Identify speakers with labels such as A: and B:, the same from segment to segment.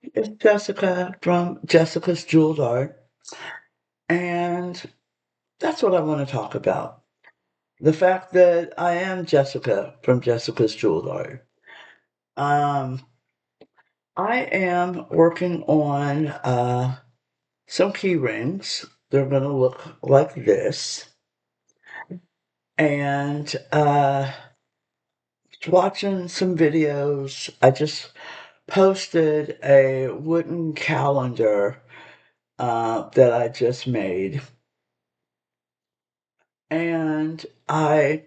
A: It's Jessica from Jessica's Jeweled Art, and that's what I want to talk about. The fact that I am Jessica from Jessica's Jeweled Art. Um, I am working on some key rings. They're going to look like this. And watching some videos, I just posted a wooden calendar that I just made. And I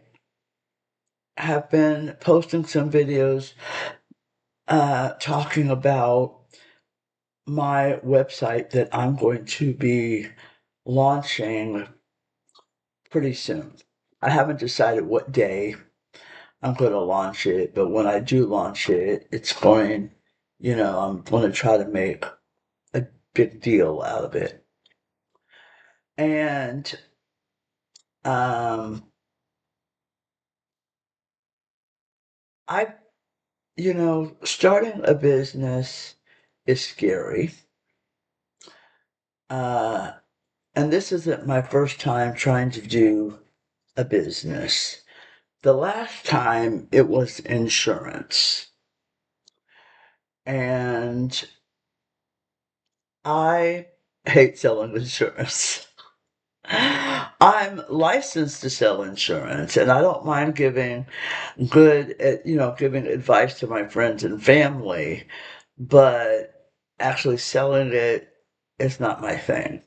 A: have been posting some videos talking about my website that I'm going to be launching pretty soon. I haven't decided what day I'm going to launch it, but when I do launch it, I'm going to try to make a big deal out of it. And um, I, starting a business is scary. Uh, And this isn't my first time trying to do a business. The last time it was insurance. And I hate selling insurance. I'm licensed to sell insurance and I don't mind giving advice to my friends and family, but actually selling it is not my thing.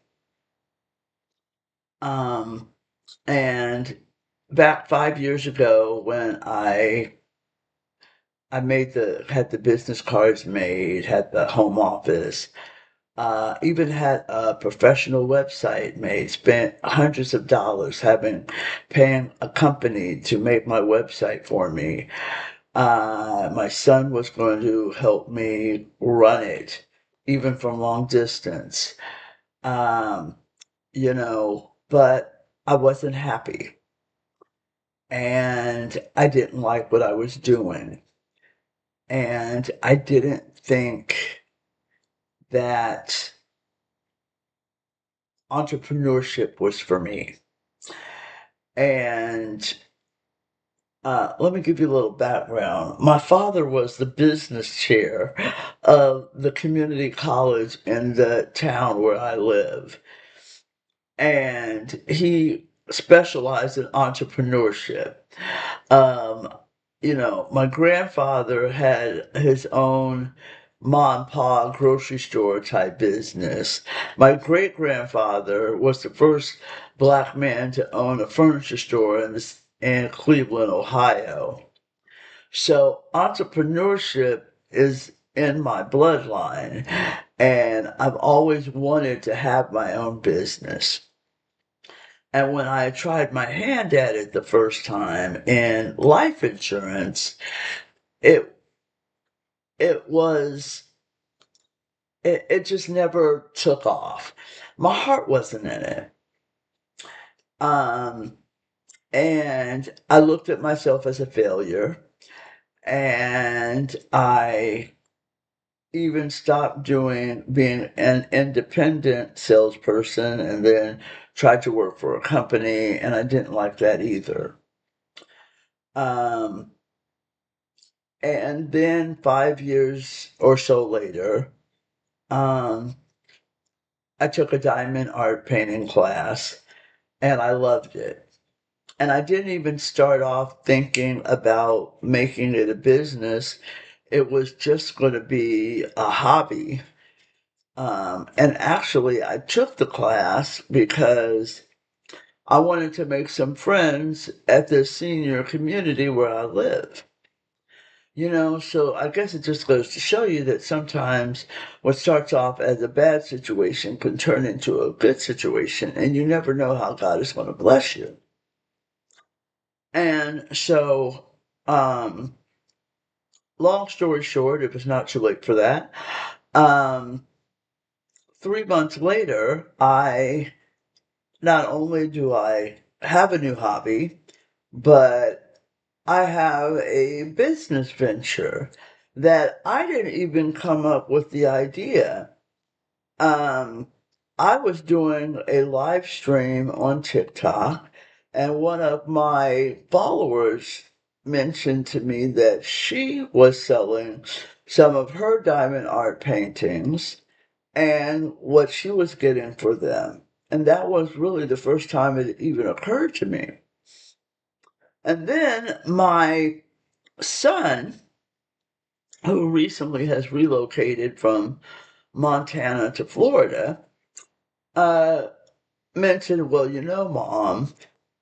A: Um, And back 5 years ago, when I had the business cards made, had the home office, even had a professional website made, spent hundreds of dollars paying a company to make my website for me. My son was going to help me run it, even from long distance. Um, but I wasn't happy. And I didn't like what I was doing. And I didn't think that entrepreneurship was for me. And let me give you a little background. My father was the business chair of the community college in the town where I live. And he specialized in entrepreneurship. Um, my grandfather had his own mom and pop grocery store type business. My great grandfather was the first black man to own a furniture store in Cleveland, Ohio. So entrepreneurship is in my bloodline, and I've always wanted to have my own business. And when I tried my hand at it the first time in life insurance, it it was it just never took off. My heart wasn't in it. Um, and I looked at myself as a failure, and I even stopped doing being an independent salesperson and then tried to work for a company, and I didn't like that either. Um, And then 5 years or so later, um, I took a diamond art painting class and I loved it. And I didn't even start off thinking about making it a business. It was just going to be a hobby. And actually, I took the class because I wanted to make some friends at the senior community where I live. So I guess it just goes to show you that sometimes what starts off as a bad situation can turn into a good situation, and you never know how God is going to bless you. And so, um, long story short, it was not too late for that. Um, 3 months later, I not only do I have a new hobby, but I have a business venture. that I didn't even come up with the idea. Um, I was doing a live stream on TikTok, and one of my followers mentioned to me that she was selling some of her diamond art paintings and what she was getting for them. And that was really the first time it even occurred to me. And then my son, who recently has relocated from Montana to Florida, uh, mentioned, well, Mom,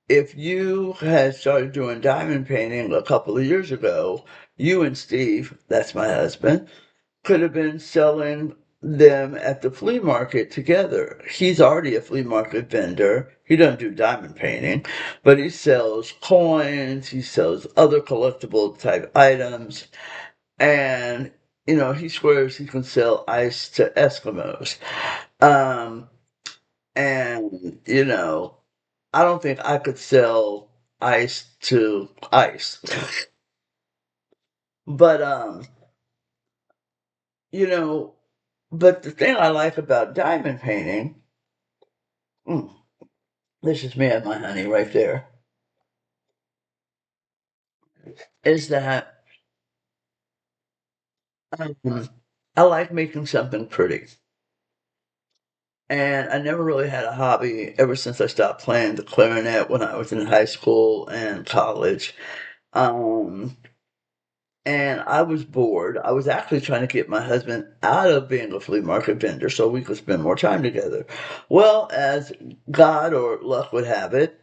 A: if you had started doing diamond painting a couple of years ago, you and Steve, that's my husband, could have been selling them at the flea market together. He's already a flea market vendor. He doesn't do diamond painting, but he sells coins, he sells other collectible type items, and he swears he can sell ice to Eskimos. Um, and I don't think I could sell ice to ice. But you know, but the thing I like about diamond painting, mm, this is me and my honey right there, is that um, I like making something pretty. And I never really had a hobby ever since I stopped playing the clarinet when I was in high school and college. Um, and I was bored. I was actually trying to get my husband out of being a flea market vendor so we could spend more time together. Well, as God or luck would have it,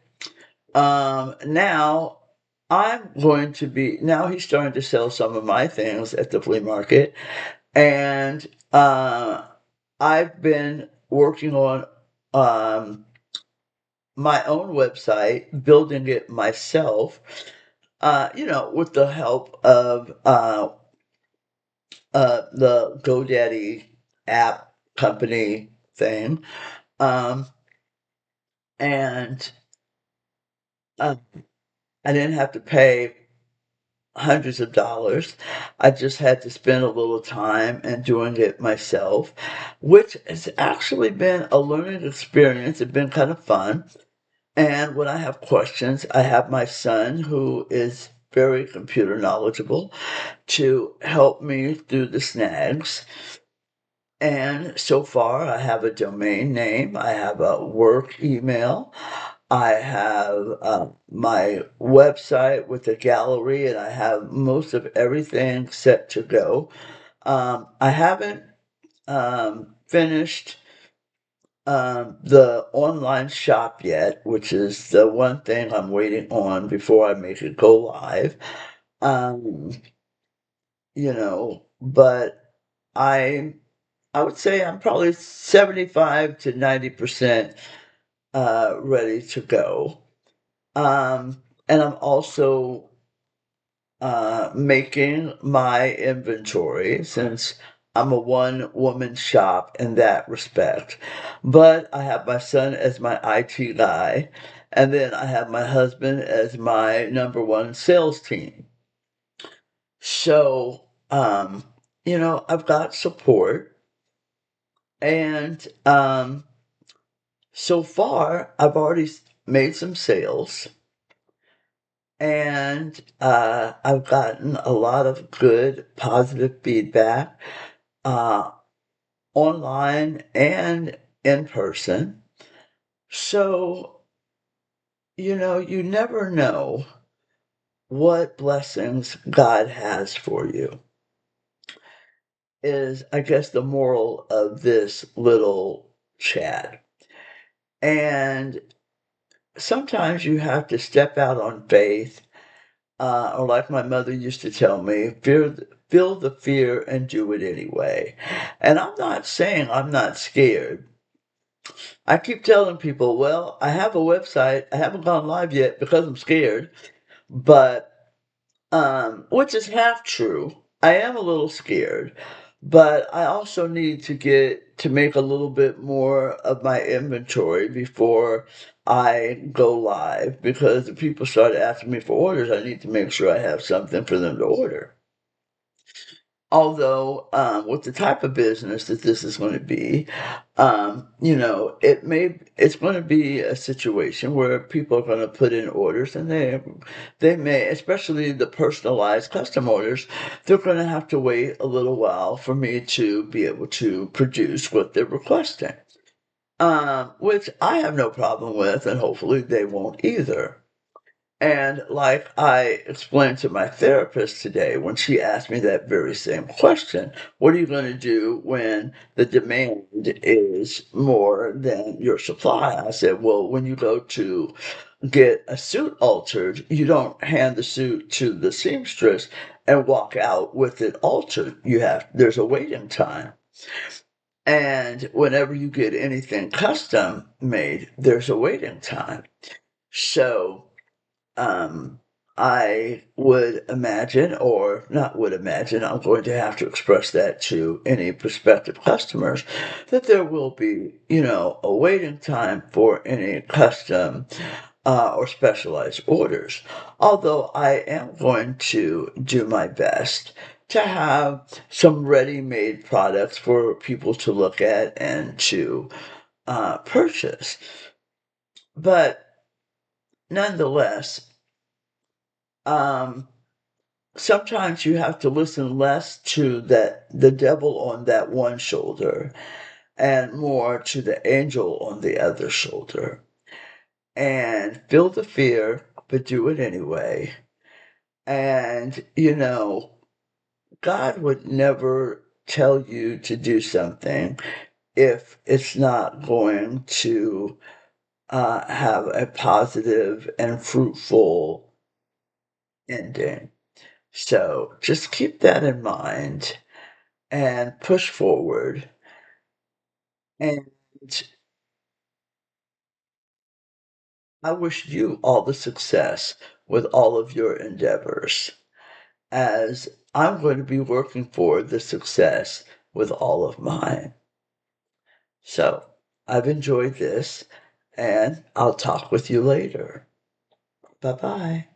A: now now he's starting to sell some of my things at the flea market, and I've been working on um, my own website, building it myself, with the help of the GoDaddy app company thing. Um, and uh, I didn't have to pay hundreds of dollars. I just had to spend a little time and doing it myself, which has actually been a learning experience. It's been kind of fun. And when I have questions, I have my son, who is very computer knowledgeable, to help me through the snags. And so far, I have a domain name, I have a work email, I have my website with a gallery, and I have most of everything set to go. I haven't finished the online shop yet, which is the one thing I'm waiting on before I make it go live. Um, but I I would say I'm probably 75 to 90% ready to go. And I'm also making my inventory since I'm a one woman shop in that respect. But I have my son as my IT guy, and then I have my husband as my number one sales team. So, I've got support, and so far I've already made some sales, and I've gotten a lot of good positive feedback uh, online and in person. So, you never know what blessings God has for you, is, I guess, the moral of this little chat. And sometimes you have to step out on faith, or like my mother used to tell me, feel the fear and do it anyway. And I'm not saying I'm not scared. I keep telling people, well, I have a website. I haven't gone live yet because I'm scared, but which is half true. I am a little scared, but I also need to get to make a little bit more of my inventory before I go live, because if people start asking me for orders, I need to make sure I have something for them to order. Although, with the type of business that this is going to be, it's going to be a situation where people are going to put in orders, and they may, especially the personalized custom orders, they're going to have to wait a little while for me to be able to produce what they're requesting, which I have no problem with, and hopefully they won't either. And like I explained to my therapist today when she asked me that very same question, what are you going to do when the demand is more than your supply? I said, well, when you go to get a suit altered, you don't hand the suit to the seamstress and walk out with it altered. There's a waiting time. And whenever you get anything custom made, there's a waiting time. So, um, I would imagine, or not would imagine, I'm going to have to express that to any prospective customers, that there will be, a waiting time for any custom or specialized orders. Although I am going to do my best to have some ready-made products for people to look at and to purchase. But nonetheless, um, sometimes you have to listen less to the devil on that one shoulder and more to the angel on the other shoulder. And feel the fear, but do it anyway. And, God would never tell you to do something if it's not going to have a positive and fruitful ending. So just keep that in mind and push forward. And I wish you all the success with all of your endeavors, as I'm going to be working for the success with all of mine. So I've enjoyed this, and I'll talk with you later. Bye bye.